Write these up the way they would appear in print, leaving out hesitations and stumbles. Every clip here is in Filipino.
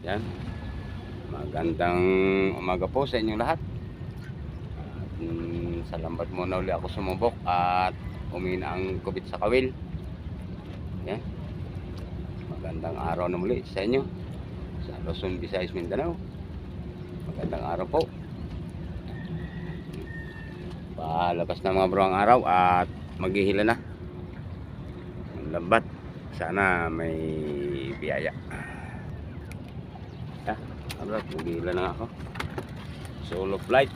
Yan. Magandang umaga po sa inyong lahat. Sa lambat muna uli ako sumubok at umina ang kubit sa kawil. Yan. Magandang araw na muli sa inyo sa Luzon, Visayas, Mindanao. Magandang araw po. Palabas na mga bro ang araw at maghihila na ang lambat. Sana may biyaya. Bro, maghihila na ako. Solo flight.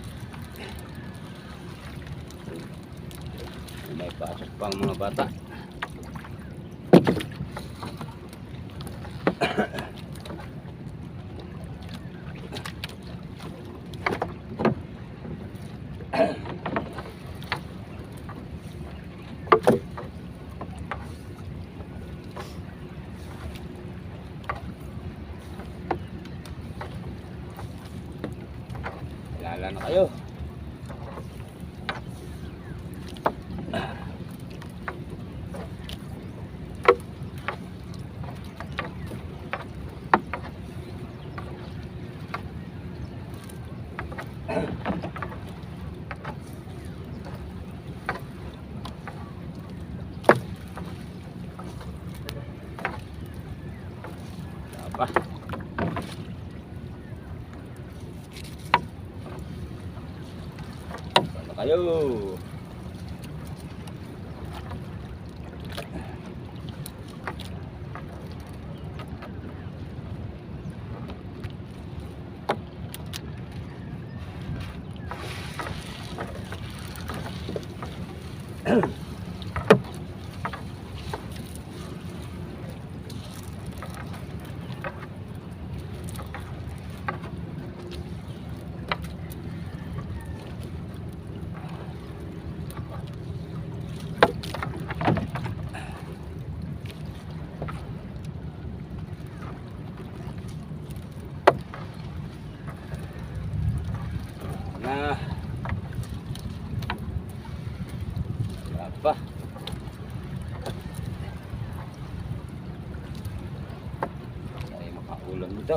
May pasok pang mga bata. Lala na kayo. Apa? Ano kayo? Nah, berapa? Saya makaulam dito.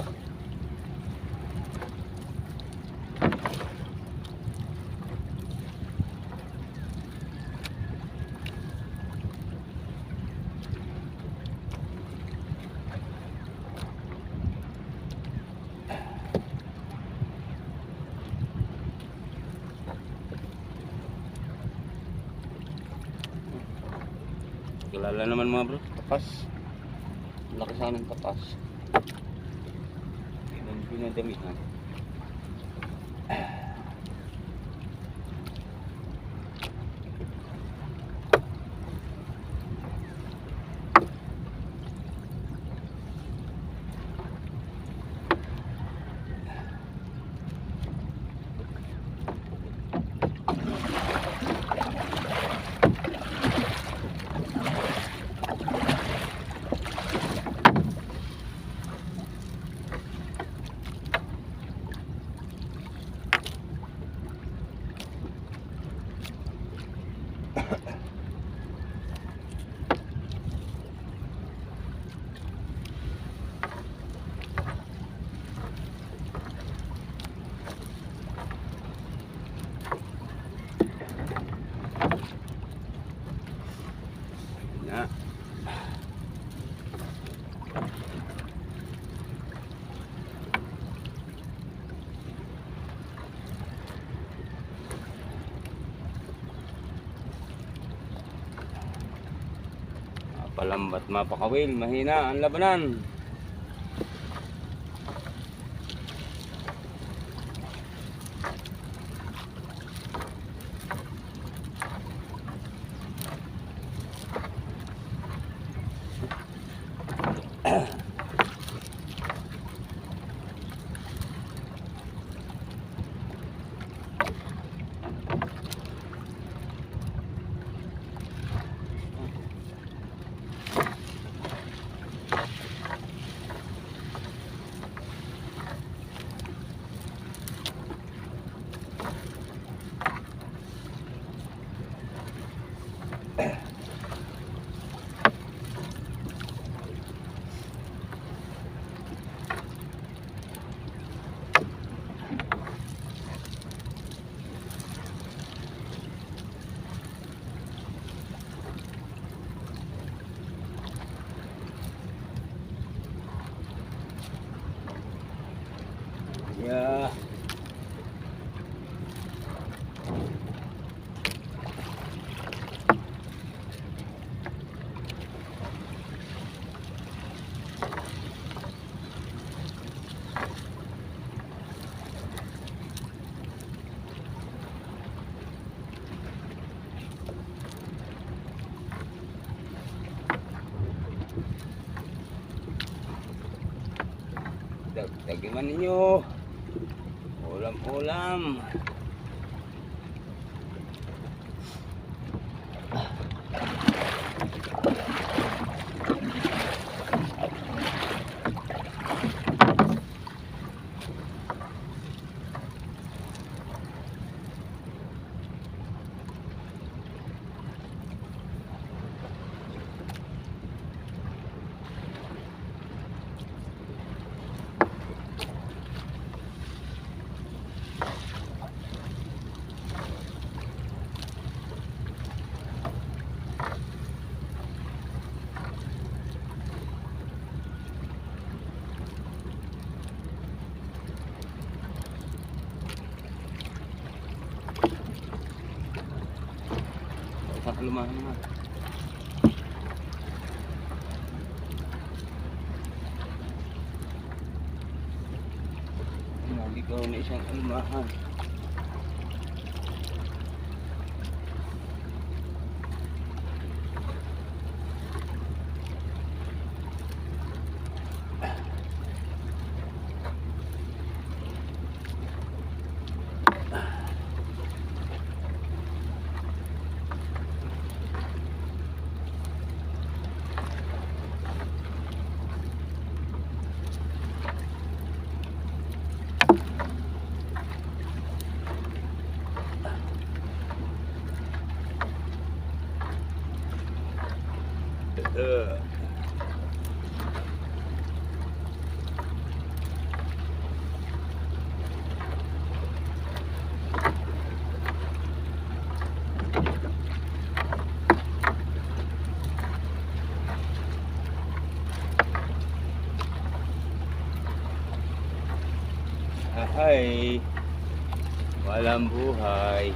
Kilala naman mga bro, tapas. Laki sana ng tapas. Pinadamihan. Na. Palambat mapakawil, mahina ang labanan. Dagdagan man ninyo. Ulam-ulam. Sa kalumahan naman. Naligaw na isang kalumahan. Ay, walang buhay.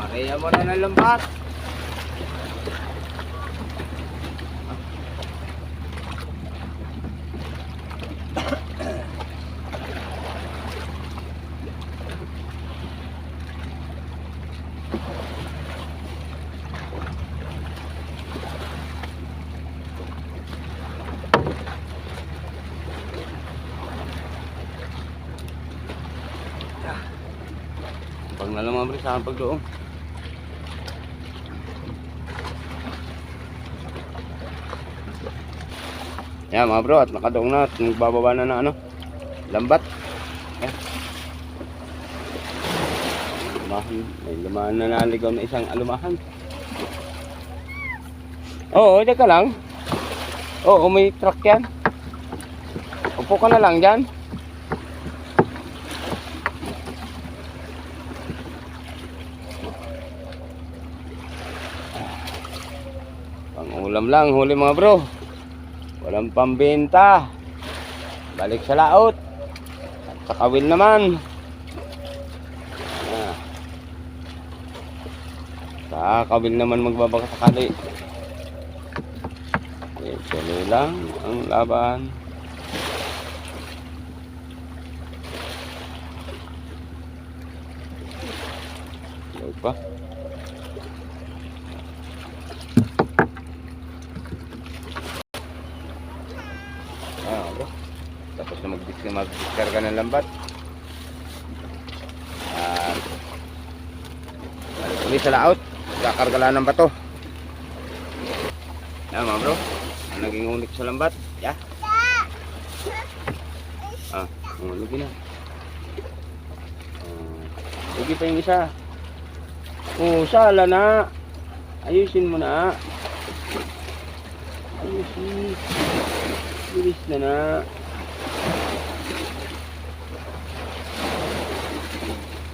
Maria mo na ng lambat. Pag na lang mga bro, saan pagdoong. Yan mga bro, at nakadoong na at nagbababa na ng ano, lambat. Yan. Lumahan, may lumahan na naligaw na isang alumahan. Oo, dyan ka lang. Oo, may truck yan. Upo ka na lang dyan. Pang-ulam lang, huli mga bro. Walang pambenta. Balik sa laot. At sa kawil naman. Sa kawil naman magbabaka sakali. Tuloy lang. ang laban. Lahat pa. Bro. Tapos na mag-discarga ng lambat. Balik ulit sa layout. Kakarga lang ng bato. Yan mga bro. Ang naging unik sa lambat. Yeah. Lagi na. Lagi pa yung isa. Sala na. Ayusin mo na. Ayusin. Bilis na.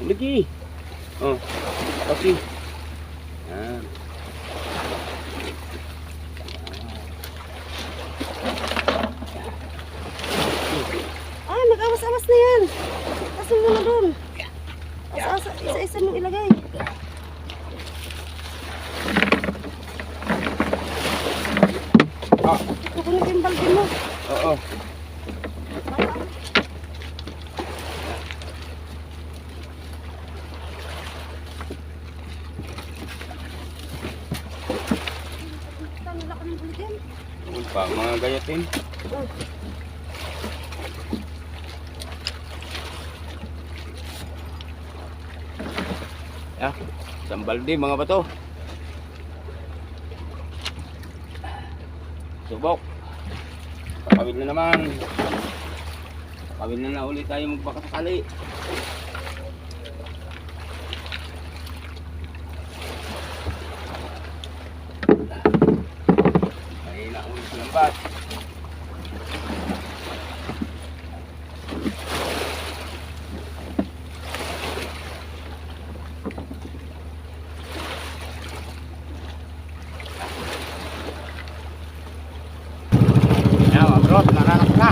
Lagi. Kasi. Yan. Nag-awas-awas na yan. Asan mo na doon? Isa-isa mong ilagay. Kukunin yung balde mo. Oo. Nila ka ng balde yan. Mga gayatin. Isang balde mga bato. Subok. Kakawin na naman. Kakawin na ulit tayo magpakasakali. Mahina ulit sa lambat. Bro, naranak na.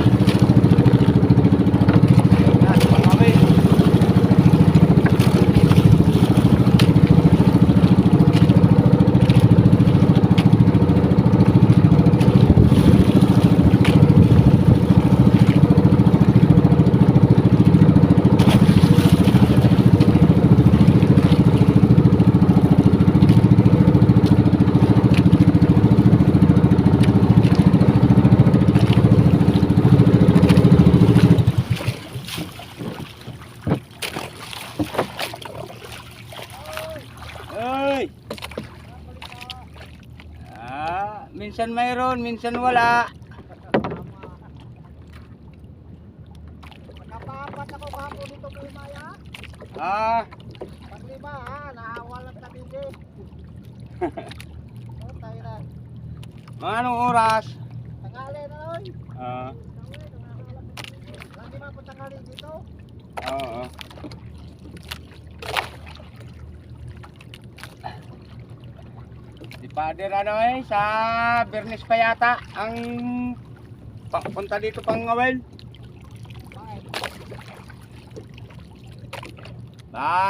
Minsan mayroon, minsan wala. Nakapapat ako kahapon dito kay Maya. Paglima nahawalan na bindi. Tayo na. Mga anong oras? Tanghali na oy. Lagi man po tanghali dito. Oo. Si Father sa Bernes pa yata ang punta dito pang Ngawel.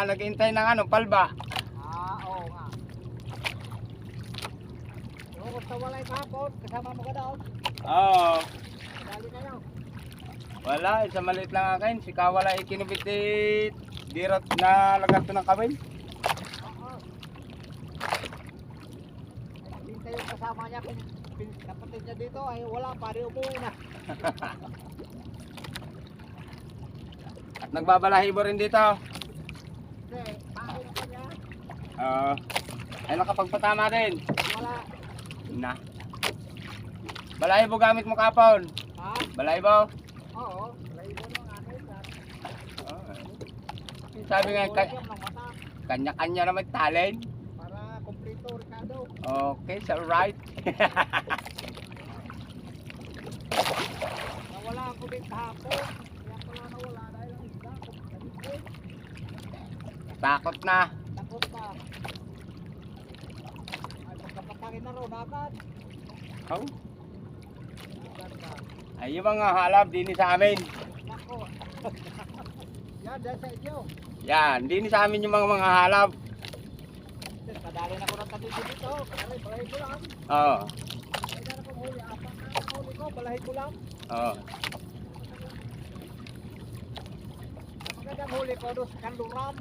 Naghihintay ng palba. Oo nga. Kung walay kahapon, kasama mo ka daw. Oo. Dali kayo. Wala, isa maliit lang akin. Si Kawala ikinubitit. Dirot na lagat to ng kawil. Yung kasama niya, kapatid niya dito ay wala pa rin umuwi na. At nagbabalahibo rin dito. Hindi, paano pa niya? Ay nakapagpatama din. Wala. Na. Balahibo gamit mo kapon. Ha? Balahibo? Oo, balahibo ng akin. Sabi nga, kanya-kanya na may talent. Para kompleto, Ricardo. Okay, so right. Nawala ako din kahapon. Kaya pala nawala dahil ang isda. Takot na. Takot na. Ay, pagkapatangin na ron agad. Oh. Ay, yung mga halab din sa amin. Nako. Yan, dahil sa inyo. Yan, din sa amin yung mga halab. Kadali na ko ng tabi dito. Kadali, balahibo lang. Oo. Ay, dara kong huli. Apat na huli ko. babalahin ko lang. Oo. Magandang huli ko doon sa kanluram.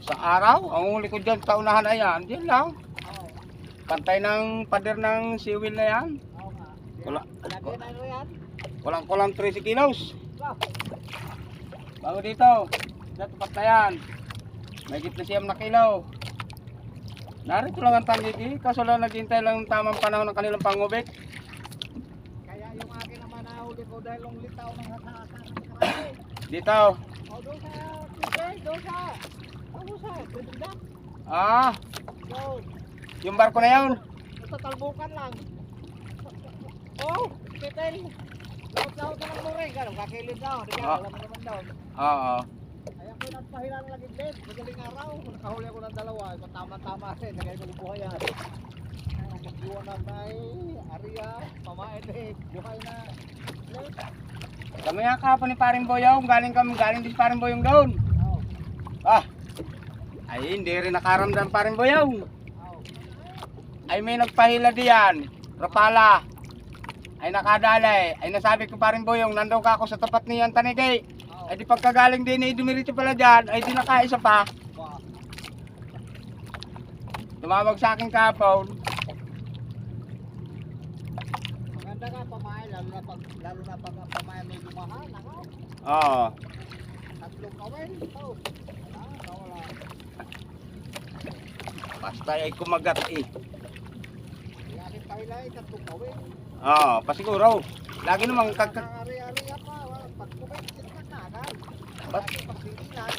Sa araw, ang huli ko dyan sa unahan na yan, dyan lang. Oo. Pantay ng pader ng siwil na yan. Oo nga. Wala. Lagyan na ito yan. Kulang 13 kilos. Wow. Bago dito, sa tapat na yan. May gitna siyam na kilo. Narito lang ang tangigi, kaso lang naghintay lang ng tamang panahon ng kanilang pangubik. Kaya yung akin naman nahuli ko dahil yung litaw ng hasa-hasa ng karami. Dito. O doon sa tubig, doon sa tubig na. Ah, Doon. yung barko na yun. Sa talbukan lang. Oh, titil. Laot-laot na ng muring. Ganun, kakilid daw. Di ka, Ah. alam mo naman daw. Oo. Kaya ko nagpahilan lagi din. Madaling araw. Nakahuli ako ng dalawa. Tama-tama rin. Nagay ko buhay yan. Nagbuwan na may area. Pamain eh. Buhay na. Kami nga kahapon ni Paring Boyong, galing din si Paring Boyong doon. Oh. Ah, ay hindi rin nakaramdam Paring Boyong. Oh. Ay may nagpahila diyan, Rapala. Ay nakadalay, ay nasabi ko Paring Boyong, nandaw ka ako sa tapat niyan Tanigay. Oh. Ay di pagkagaling din, ay dumiritso pala dyan, ay di nakaisa pa. Wow. Tumawag sa akin kahapon. Maganda ka pamain. Lalo na pag ang pamain may lumahan. Ako. Oo. Tatlong kawin. Oh. Wala. Basta ay kumagat eh. Yakin pahilay. Tatlong kawin. Oo, pasiguro. Lagi namang Ari-ari pa. Pag-comment ka na agad. Bas- Lagi pagsigilan.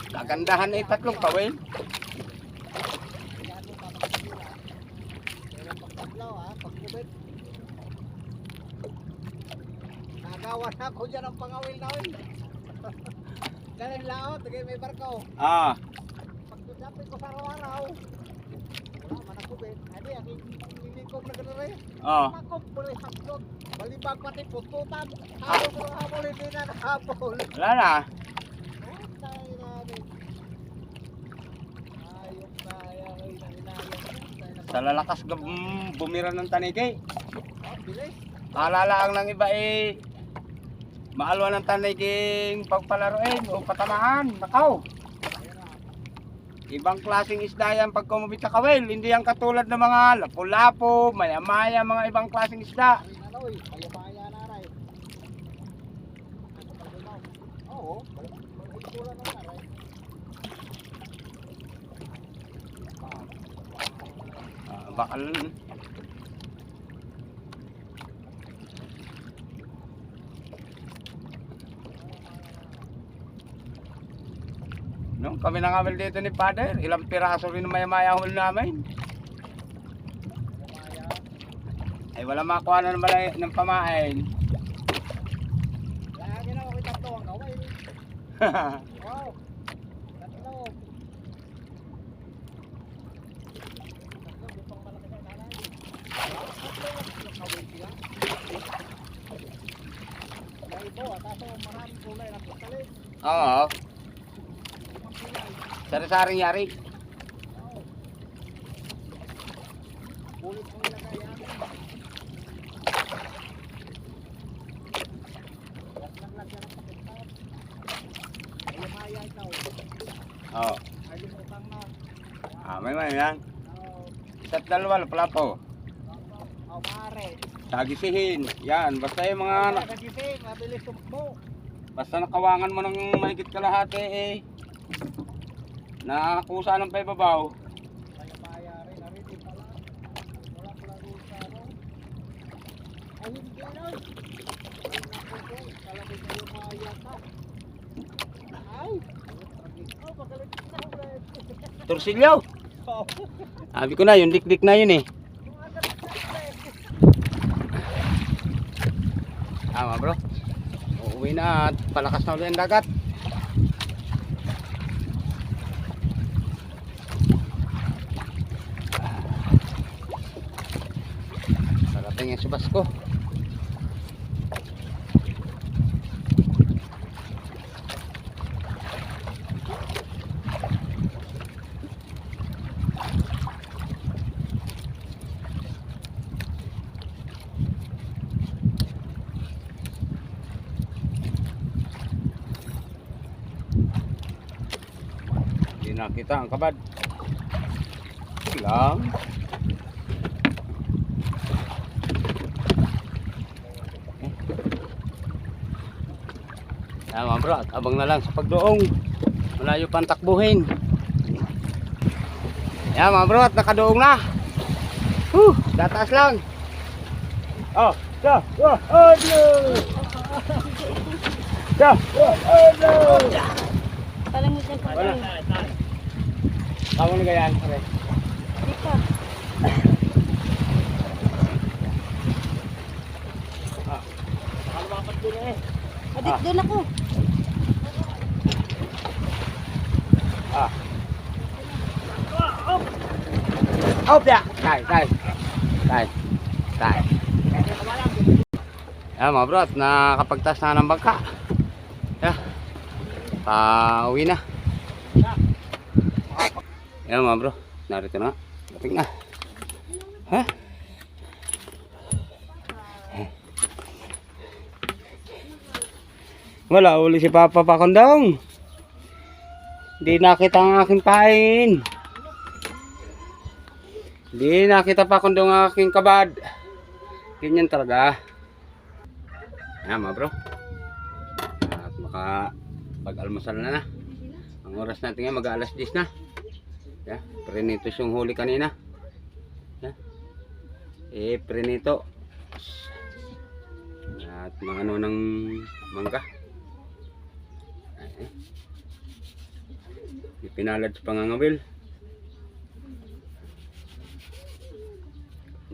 kagandahan ay tatlong kawin. Lagi pa pagsigilan. Pero pagpaglaw ha. Pag-comment. Nagawa na ako dyan ang pangawil-nawil. Galing laot. Tagay may barko. Ah, Pagkudapin ko sa araw-araw. Wala man ako bet. Adi, aking nilingkog na gano'n rin. oo. Ako, puli hapdot. Balibag pati pututan. Habol ko ng habol, hindi na nahabol. Wala na. Oh, tayo namin. Ayok kaya, ay nahinayang. Sa lalakas bumira ng Tanigay. Oh, bilis. Alala ang ng iba eh, maalwa ng taniging pagpalaruin o patamaan. Nakaw. Ayun na. Ibang klaseng isda yan pag kumabit sa kawil. Hindi yan katulad ng mga lapu-lapo, maya-maya, mga ibang klaseng isda. Ay, nanoy. Kaya na rin. Ano pa rin ako? Oo. Magkukulan na rin. Bakal. No, kami nangamil dito ni Father. Ilang piraso rin ng maya-maya huli namin. Kumaya. Ay wala makuha na ng pamain. Lagi na ako tatlo ang gawin. Wow. Tatlo. Tatlo, butong malaki sa nanay. Tatlo lang gawin sila. May ibo, kaso maraming kulay na putalin. Oo. Limang kulay. Sari-saring yari. Oo. Bulit mo ilagay yan. Lagyan ng pakintan. Ay, lumaya ikaw. Oo. Ay, lumutang na. May yan. Oo. Isa't dalawa, lapu-lapo. Oh, pare. Tagisihin. Yan. Basta yung mga Nagising, mabilis tumakbo. basta nakawangan mo ng mahigit kalahati eh. Nakakusa ng paibabaw. Kaya mayari na rin din pala. Wala pala rin sa ano. Ay, hindi na. Ay, naku po. Kalabit na yung maya ka. Ay. Oh, magalit na ulit. Tursilyo. Oh. Sabi ko na, yung dik-dik na yun eh. Yung agad na ulit. Tama bro. Uuwi na at palakas na ulit ang dagat. Parating yung subas ko. nakita ang kabad. Lang. Yan mga bro, at abang na lang sa pagdoong. Malayo pang takbuhin. Yan mga bro, at nakadoong na. Dataas lang. Oh, no. Palamig ng Wala. pagkain. Kamu na ganyan, pare. Dito. Lumapat din eh. Adik, doon ako. Hop ya. Tay. Yan mga bro, at nakapagtas na ng bangka. Yan. Pauwi na. Yan mga bro, narito na. Dating na. Ha? Wala, uli si Papa Pakondong. Hindi nakita ang aking pain. Hindi nakita Pakondong ang aking kabad. Ganyan talaga. Yan mga bro. At makapag-almusal na. Ang oras natin ngayon mag-alas 10 na. Yeah, prinitos yung huli kanina. Yeah. Prinito. At mga ano ng mangga. Ipinalad sa pangangawil.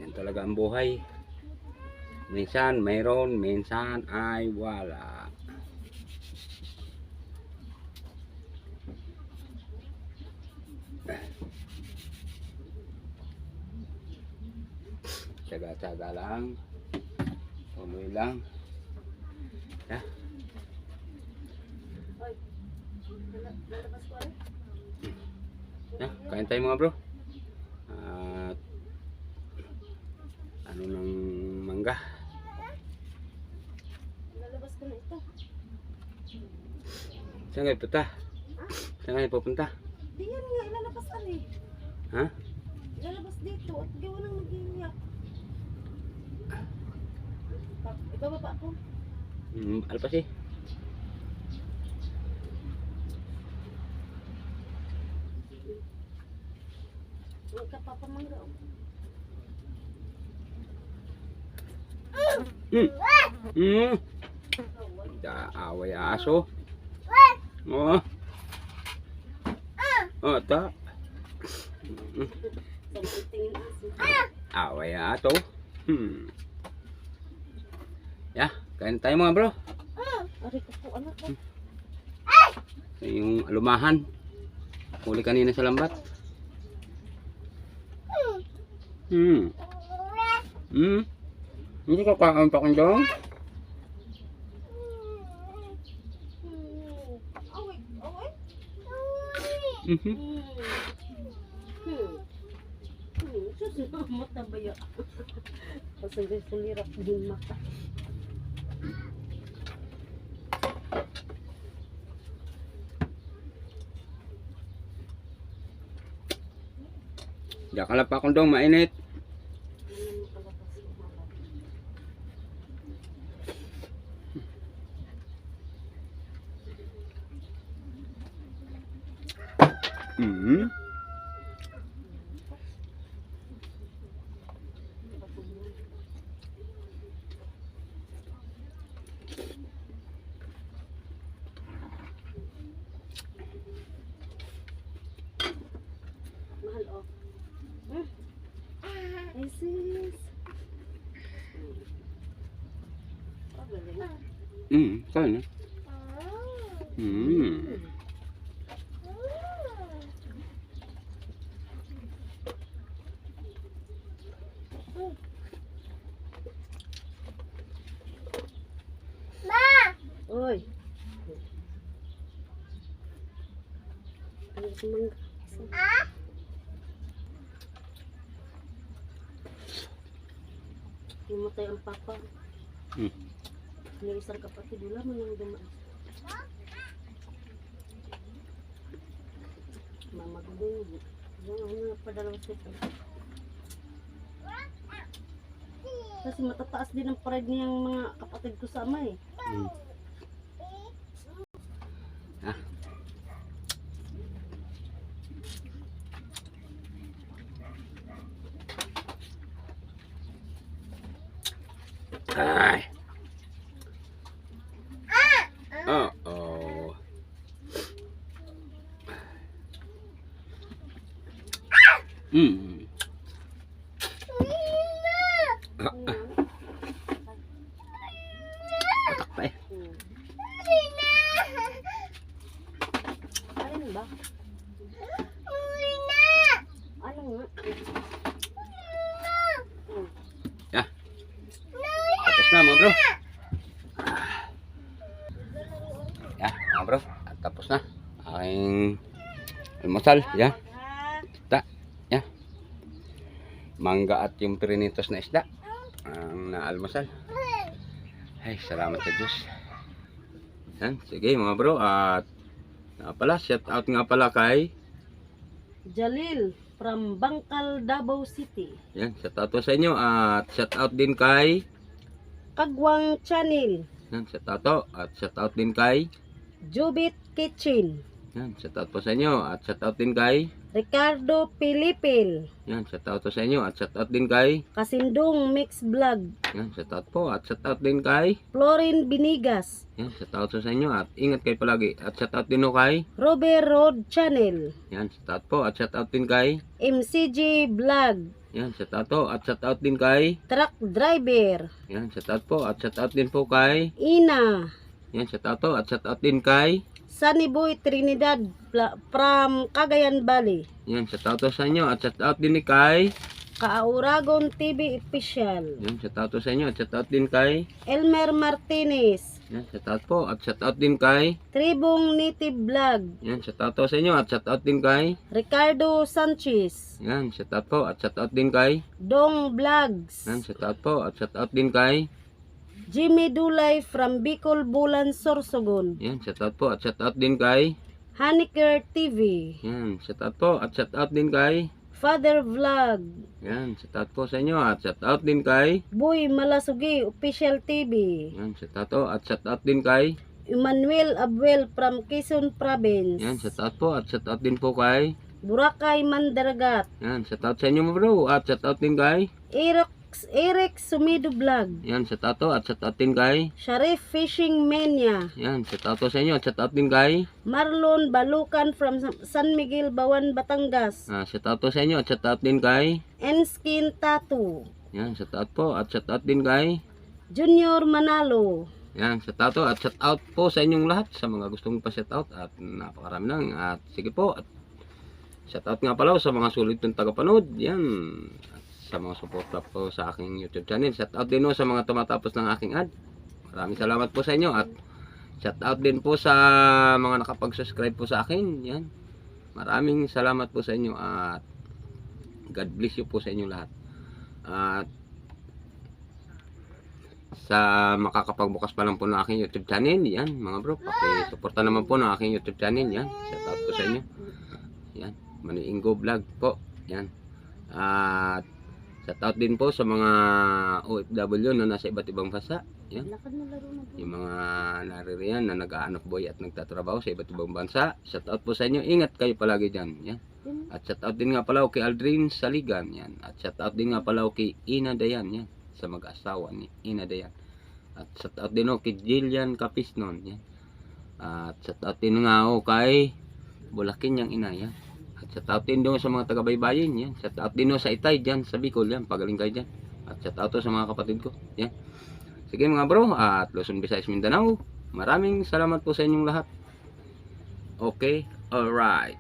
Yan talaga ang buhay. Minsan mayroon, minsan ay wala. Tsaga-tsaga lang. Tuloy lang. Yeah. Yeah, kain tayo mga bro. At ano ng mangga. Lalabas ko na ito. Saan kayo punta? Saan kayo pupunta? Di yan nga, ilalabas ali. Ha? Ilalabas dito at gawa nang mag-iiyak. Ibababa ako. Alpas eh. Huwag ka papamangga. Away aso. Oh. Oh, ta. Saan tingin aso? Away ato. Yeah, kain tayo mga bro. Ari ko po anak ko. Yung alumahan. Huli kanina sa lambat. Hindi ka kakain pa kong dong? Away, away. Sus, mata ba yan? Pasagay sulirap din mata. Diyan ka lang pa kong dong, mainit. Mahal oh. Ay sis. Oh, galing. Kaya na. Oy. Ano sa mangga? Himatay ang papa. Yung isang kapatid, wala man yung dumaan. Mamagding. Yung padalaw siya. Kasi matataas din ang pride niyang mga kapatid ko sa ama eh. Hmm. Ay. Oh. Mm. Patak pa eh. Alin ba? Ano nga? Yeah. Tapos na mga bro. Yeah, mga bro. At tapos na. Aking almusal. Yeah. Isda. Yeah. Mangga at yung pirinitos na isda. Ang naalmusal. Ay, salamat sa Diyos. Yan. Sige mga bro. At pala, shout out nga pala kay Jalil from Bangkal, Davao City. yan, shout out po sa inyo. At shout out din kay Kagwang Channel. yan, shout out. At shout out din kay Jubit Kitchen. yan, shout out po sa inyo. At shout out din kay Ricardo Pilipil. yan, shout out po sa inyo. At shout out din kay Kasindong Mix Vlog. yan, shout out po. At shout out din kay Florin Binigas. yan, shout out po sa inyo. At ingat kayo palagi. At shout out din po kay Robert Road Channel. yan, shout out po. At shout out din kay MCG Vlog. yan, shout out po. At shout out din kay Truck Driver. yan, shout out po. At shout out din po kay Ina. yan, shout out po. At shout out din kay Sunny Boy Trinidad from Cagayan Valley. yan, shout out po sa inyo. At shout out din ni kay Kauragon TV Official. yan, shout out po sa inyo. At shout out din kay Elmer Martinez. yan, shout out po. At shout out din kay Tribong Native Vlog. yan, shout out po sa inyo. At shout out din kay Ricardo Sanchez. yan, shout out po. At shout out din kay Dong Vlogs. yan, shout out po. At shout out din kay Jimmy Dulay from Bicol, Bulan, Sorsogon. yan, shout out po. At shout out din kay Haniker TV. yan, shout out po. At shout out din kay Father Vlog. yan, shout out po sa inyo. At shout out din kay Boy Malasugi Official TV. yan, shout out po. At shout out din kay Emmanuel Abuel from Quezon Province. yan, shout out po. At shout out din po kay Boracay Mandaragat. yan, shout out sa inyo mga bro. At shout out din kay Eric Sumido Vlog. yan, shout out po. At shout out din kay Sharif Fishing Mania. yan, shout out po sa inyo. At shout out din kay Marlon Balukan from San Miguel, Bawan, Batangas. shout out po sa inyo. At shout out din kay Enskin Tattoo. yan, shout out po. At shout out din kay Junior Manalo. yan, shout out po. At shout out po sa inyong lahat sa mga gustong pa-shout out. At napakarami lang. At sige po. At shout out nga pala sa mga sulit ng tagapanood. Yan. At sa mga suporta po sa aking YouTube channel. Shout out din po sa mga tumatapos ng aking ad. Maraming salamat po sa inyo. At shout out din po sa mga nakapag-subscribe po sa akin. Yan. Maraming salamat po sa inyo. At God bless you po sa inyo lahat. At sa makakapagbukas pa lang po ng aking YouTube channel, yan mga bro, paki-suporta naman po ng aking YouTube channel, yan, shout out po sa inyo, yan, Maniingo Vlog po, yan, at shout out din po sa mga OFW na nasa iba't ibang bansa, yan, Lakad na laro na. yung mga naririyan na nag-aanap boy at nagtatrabaho sa iba't ibang bansa, shout out po sa inyo, ingat kayo palagi dyan, yan, at shout out din nga pala kay Aldrin Saligan, yan, at shout out din nga pala kay Ina Dayan, yan, sa mag-asawa ni Ina Dayan. At shout out din kay Jillian Capisnon, yan. At shout out din nga kay Bulakin yang ina, yan. At shout out din sa mga taga-baybayin, yan. Shout out din sa Itay diyan sa Bicol, yan. Pagaling kayo diyan. At shout out sa mga kapatid ko, yan. Sige mga bro, at Luzon, Visayas, Mindanao. Maraming salamat po sa inyong lahat. Okay, alright.